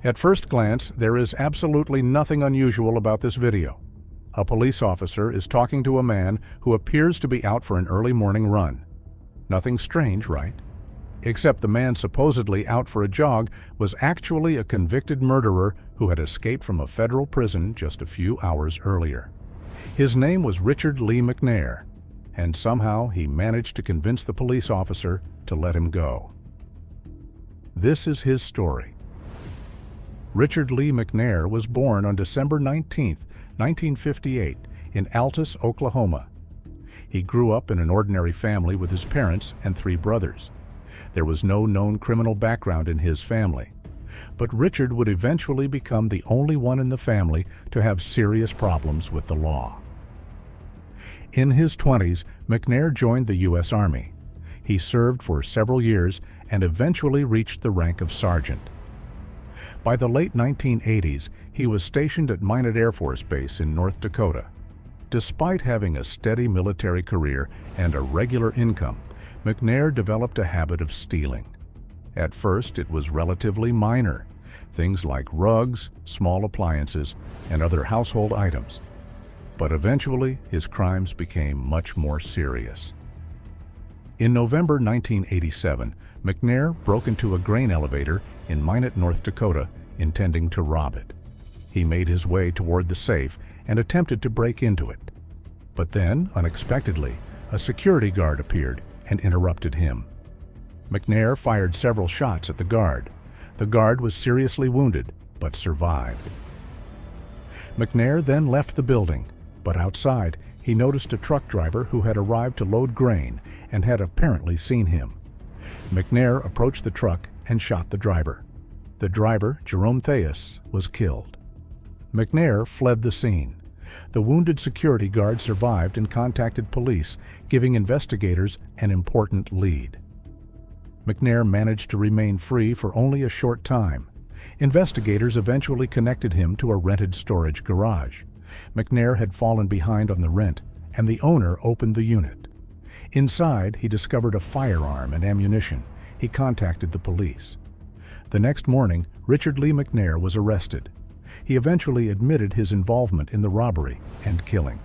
At first glance, there is absolutely nothing unusual about this video. A police officer is talking to a man who appears to be out for an early morning run. Nothing strange, right? Except the man supposedly out for a jog was actually a convicted murderer who had escaped from a federal prison just a few hours earlier. His name was Richard Lee McNair, and somehow he managed to convince the police officer to let him go. This is his story. Richard Lee McNair was born on December 19, 1958, in Altus, Oklahoma. He grew up in an ordinary family with his parents and 3 brothers. There was no known criminal background in his family, but Richard would eventually become the only one in the family to have serious problems with the law. In his 20s, McNair joined the U.S. Army. He served for several years and eventually reached the rank of sergeant. By the late 1980s, he was stationed at Minot Air Force Base in North Dakota. Despite having a steady military career and a regular income, McNair developed a habit of stealing. At first, it was relatively minor, things like rugs, small appliances, and other household items. But eventually, his crimes became much more serious. In November 1987, McNair broke into a grain elevator in Minot, North Dakota, intending to rob it. He made his way toward the safe and attempted to break into it. But then, unexpectedly, a security guard appeared and interrupted him. McNair fired several shots at the guard. The guard was seriously wounded, but survived. McNair then left the building, but outside, he noticed a truck driver who had arrived to load grain and had apparently seen him. McNair approached the truck and shot the driver. The driver, Jerome Theus, was killed. McNair fled the scene. The wounded security guard survived and contacted police, giving investigators an important lead. McNair managed to remain free for only a short time. Investigators eventually connected him to a rented storage garage. McNair had fallen behind on the rent, and the owner opened the unit. Inside, he discovered a firearm and ammunition. He contacted the police. The next morning, Richard Lee McNair was arrested. He eventually admitted his involvement in the robbery and killing.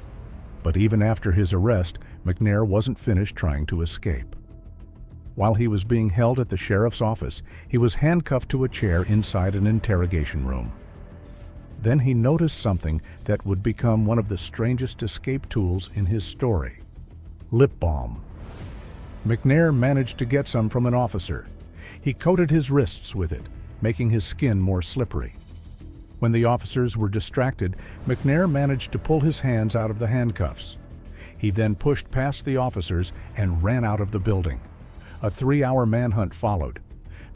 But even after his arrest, McNair wasn't finished trying to escape. While he was being held at the sheriff's office, he was handcuffed to a chair inside an interrogation room. Then he noticed something that would become one of the strangest escape tools in his story: lip balm. McNair managed to get some from an officer. He coated his wrists with it, making his skin more slippery. When the officers were distracted, McNair managed to pull his hands out of the handcuffs. He then pushed past the officers and ran out of the building. A 3-hour manhunt followed.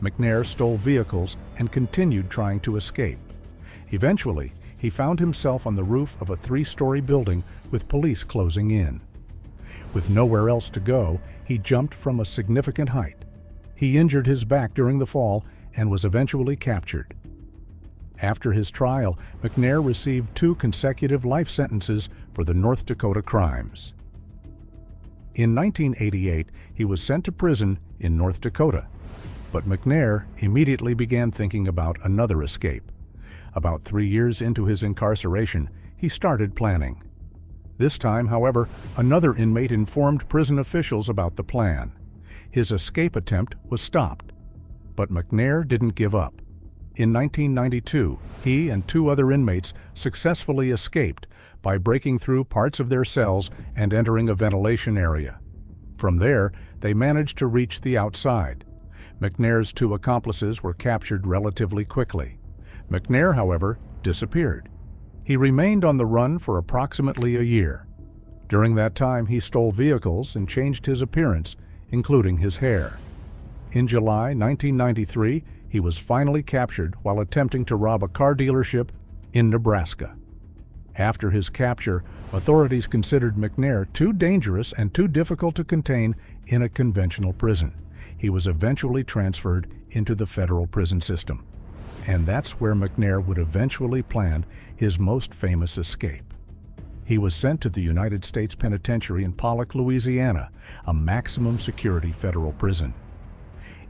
McNair stole vehicles and continued trying to escape. Eventually, he found himself on the roof of a 3-story building with police closing in. With nowhere else to go, he jumped from a significant height. He injured his back during the fall and was eventually captured. After his trial, McNair received 2 consecutive life sentences for the North Dakota crimes. In 1988, he was sent to prison in North Dakota, but McNair immediately began thinking about another escape. About 3 years into his incarceration, he started planning. This time, however, another inmate informed prison officials about the plan. His escape attempt was stopped, but McNair didn't give up. In 1992, he and 2 other inmates successfully escaped by breaking through parts of their cells and entering a ventilation area. From there, they managed to reach the outside. McNair's 2 accomplices were captured relatively quickly. McNair, however, disappeared. He remained on the run for approximately a year. During that time, he stole vehicles and changed his appearance, including his hair. In July 1993, he was finally captured while attempting to rob a car dealership in Nebraska. After his capture, authorities considered McNair too dangerous and too difficult to contain in a conventional prison. He was eventually transferred into the federal prison system. And that's where McNair would eventually plan his most famous escape. He was sent to the United States Penitentiary in Pollock, Louisiana, a maximum security federal prison.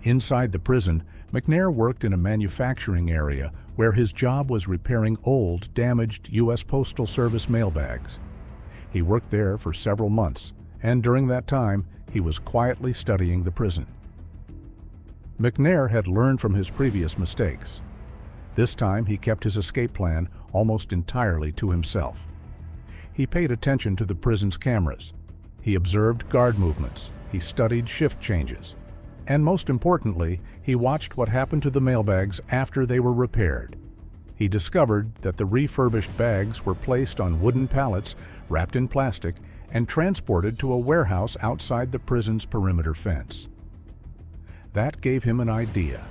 Inside the prison, McNair worked in a manufacturing area where his job was repairing old, damaged U.S. Postal Service mailbags. He worked there for several months, and during that time, he was quietly studying the prison. McNair had learned from his previous mistakes. This time, he kept his escape plan almost entirely to himself. He paid attention to the prison's cameras. He observed guard movements. He studied shift changes. And most importantly, he watched what happened to the mailbags after they were repaired. He discovered that the refurbished bags were placed on wooden pallets wrapped in plastic and transported to a warehouse outside the prison's perimeter fence. That gave him an idea.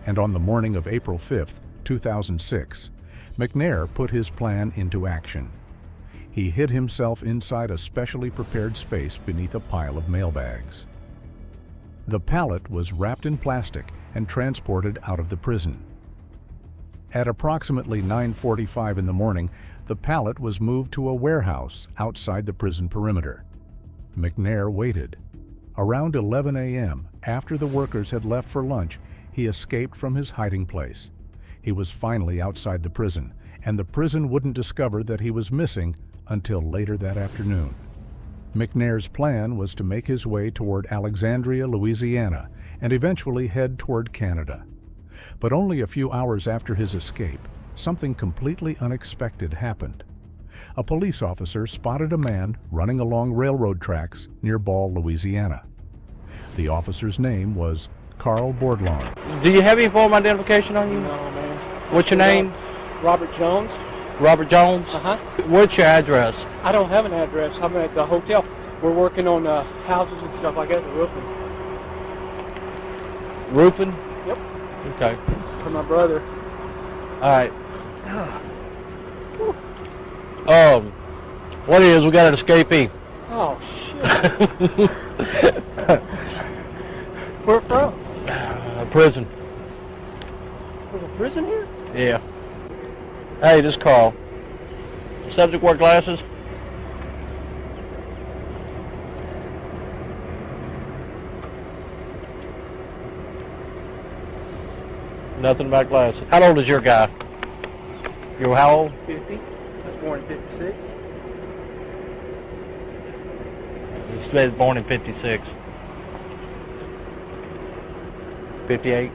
And on the morning of April 5, 2006, McNair put his plan into action. He hid himself inside a specially prepared space beneath a pile of mailbags. The pallet was wrapped in plastic and transported out of the prison. At approximately 9:45 in the morning, the pallet was moved to a warehouse outside the prison perimeter. McNair waited. Around 11 a.m., after the workers had left for lunch, he escaped from his hiding place. He was finally outside the prison, and the prison wouldn't discover that he was missing until later that afternoon. McNair's plan was to make his way toward Alexandria, Louisiana, and eventually head toward Canada. But only a few hours after his escape, something completely unexpected happened. A police officer spotted a man running along railroad tracks near Ball, Louisiana. The officer's name was Carl Bourdon. Do you have any form of identification on you? No, man. What's your name? Robert Jones. Robert Jones? Uh-huh. What's your address? I don't have an address. I'm at the hotel. We're working on houses and stuff like that, the roofing. Roofing? Yep. Okay. For my brother. All right. What is, we got an escapee. Oh, shit. Where from? Prison. There's a prison here? Yeah. Hey, this is Carl. Subject wear glasses? Nothing about glasses. How old is your guy? You're how old? 50. I was born in 56. You said born in 56. 58.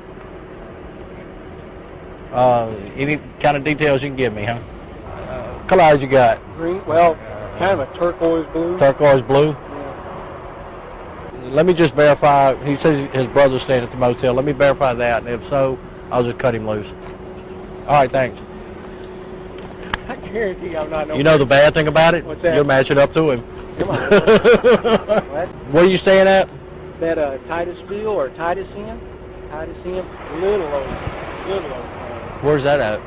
Any kind of details you can give me, huh? Color eyes you got? Green, well, kind of a turquoise blue. Turquoise blue? Yeah. Let me just verify. He says his brother's staying at the motel. Let me verify that, and if so, I'll just cut him loose. All right, thanks. I guarantee you I'm not no. You know the bad thing about it? What's that? You'll match it up to him. Come on. What? Where are you staying at? That Titusville or Titus Inn? Titus Inn? Little old. Where's that at? I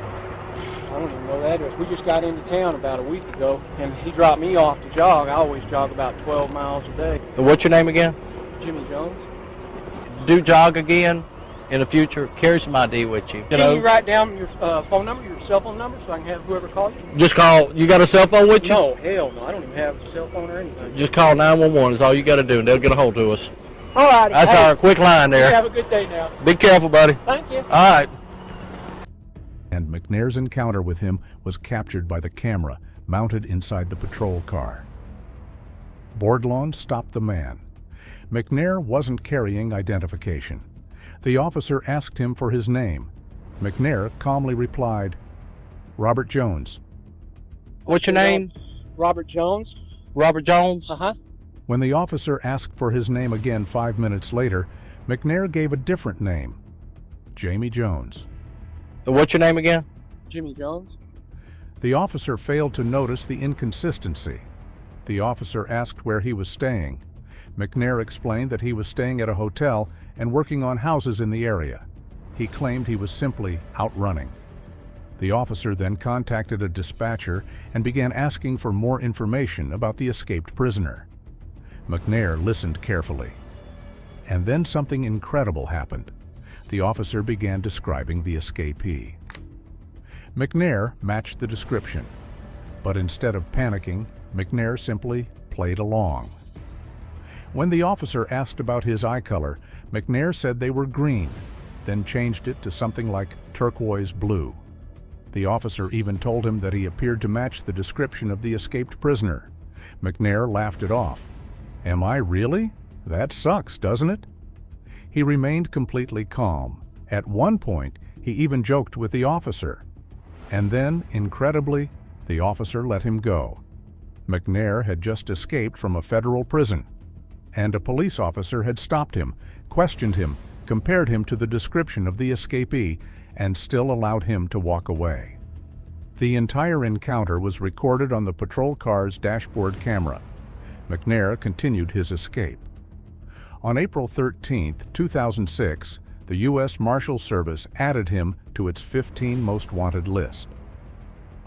don't even know the address. We just got into town about a week ago, and he dropped me off to jog. I always jog about 12 miles a day. What's your name again? Jimmy Jones. Do jog again in the future. Carry some ID with you. Can you write down your phone number, your cell phone number, so I can have whoever call you? Just call. You got a cell phone with you? No, hell no. I don't even have a cell phone or anything. Just call 911 is all you got to do, and they'll get a hold of us. All right. That's our quick line there. You have a good day now. Be careful, buddy. Thank you. All right. And McNair's encounter with him was captured by the camera mounted inside the patrol car. Bourdon stopped the man. McNair wasn't carrying identification. The officer asked him for his name. McNair calmly replied, "Robert Jones." What's your name? Robert Jones. Robert Jones? Uh-huh. When the officer asked for his name again 5 minutes later, McNair gave a different name, Jamie Jones. What's your name again? Jimmy Jones. The officer failed to notice the inconsistency. The officer asked where he was staying. McNair explained that he was staying at a hotel and working on houses in the area. He claimed he was simply out running. The officer then contacted a dispatcher and began asking for more information about the escaped prisoner. McNair listened carefully. And then something incredible happened. The officer began describing the escapee. McNair matched the description, but instead of panicking, McNair simply played along. When the officer asked about his eye color, McNair said they were green, then changed it to something like turquoise blue. The officer even told him that he appeared to match the description of the escaped prisoner. McNair laughed it off. "Am I really? That sucks, doesn't it?" He remained completely calm. At one point, he even joked with the officer. And then, incredibly, the officer let him go. McNair had just escaped from a federal prison, and a police officer had stopped him, questioned him, compared him to the description of the escapee, and still allowed him to walk away. The entire encounter was recorded on the patrol car's dashboard camera. McNair continued his escape. On April 13, 2006, the U.S. Marshal Service added him to its 15 most wanted list.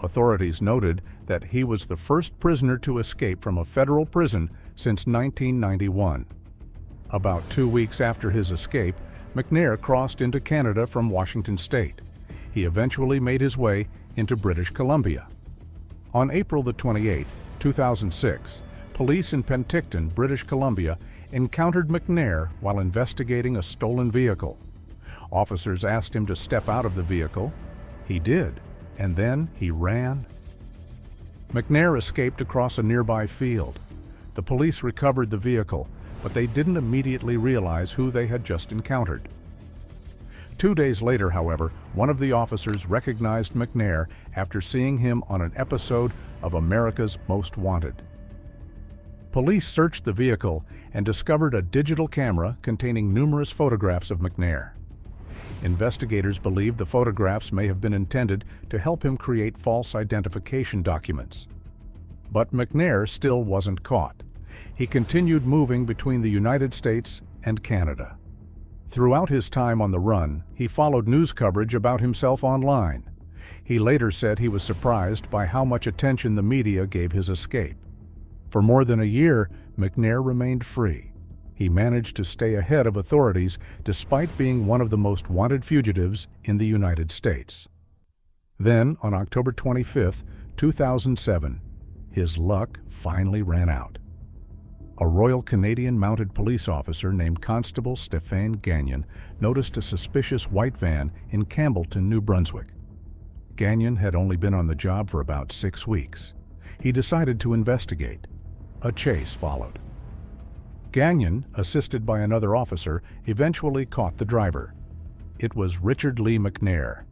Authorities noted that he was the first prisoner to escape from a federal prison since 1991. About 2 weeks after his escape, McNair crossed into Canada from Washington State. He eventually made his way into British Columbia. On April the 28th, 2006, police in Penticton, British Columbia, encountered McNair while investigating a stolen vehicle. Officers asked him to step out of the vehicle. He did, and then he ran. McNair escaped across a nearby field. The police recovered the vehicle, but they didn't immediately realize who they had just encountered. 2 days later, however, one of the officers recognized McNair after seeing him on an episode of America's Most Wanted. Police searched the vehicle and discovered a digital camera containing numerous photographs of McNair. Investigators believe the photographs may have been intended to help him create false identification documents. But McNair still wasn't caught. He continued moving between the United States and Canada. Throughout his time on the run, he followed news coverage about himself online. He later said he was surprised by how much attention the media gave his escape. For more than a year, McNair remained free. He managed to stay ahead of authorities despite being one of the most wanted fugitives in the United States. Then, on October 25, 2007, his luck finally ran out. A Royal Canadian Mounted Police officer named Constable Stéphane Gagnon noticed a suspicious white van in Campbellton, New Brunswick. Gagnon had only been on the job for about 6 weeks. He decided to investigate. A chase followed. Gagnon, assisted by another officer, eventually caught the driver. It was Richard Lee McNair.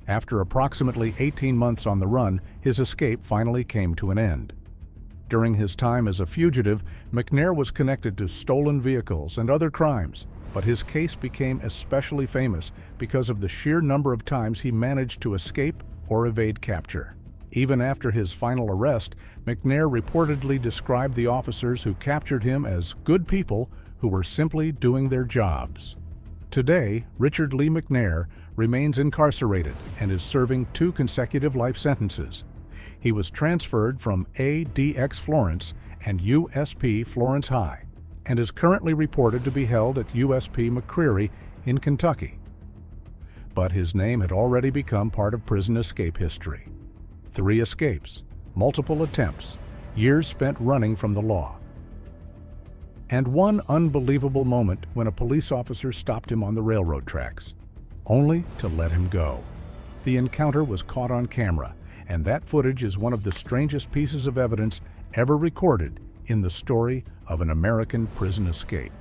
After approximately 18 months on the run, his escape finally came to an end. During his time as a fugitive, McNair was connected to stolen vehicles and other crimes, but his case became especially famous because of the sheer number of times he managed to escape or evade capture. Even after his final arrest, McNair reportedly described the officers who captured him as good people who were simply doing their jobs. Today, Richard Lee McNair remains incarcerated and is serving 2 consecutive life sentences. He was transferred from ADX Florence and USP Florence High and is currently reported to be held at USP McCreary in Kentucky. But his name had already become part of prison escape history. 3 escapes, multiple attempts, years spent running from the law. And one unbelievable moment when a police officer stopped him on the railroad tracks, only to let him go. The encounter was caught on camera, and that footage is one of the strangest pieces of evidence ever recorded in the story of an American prison escape.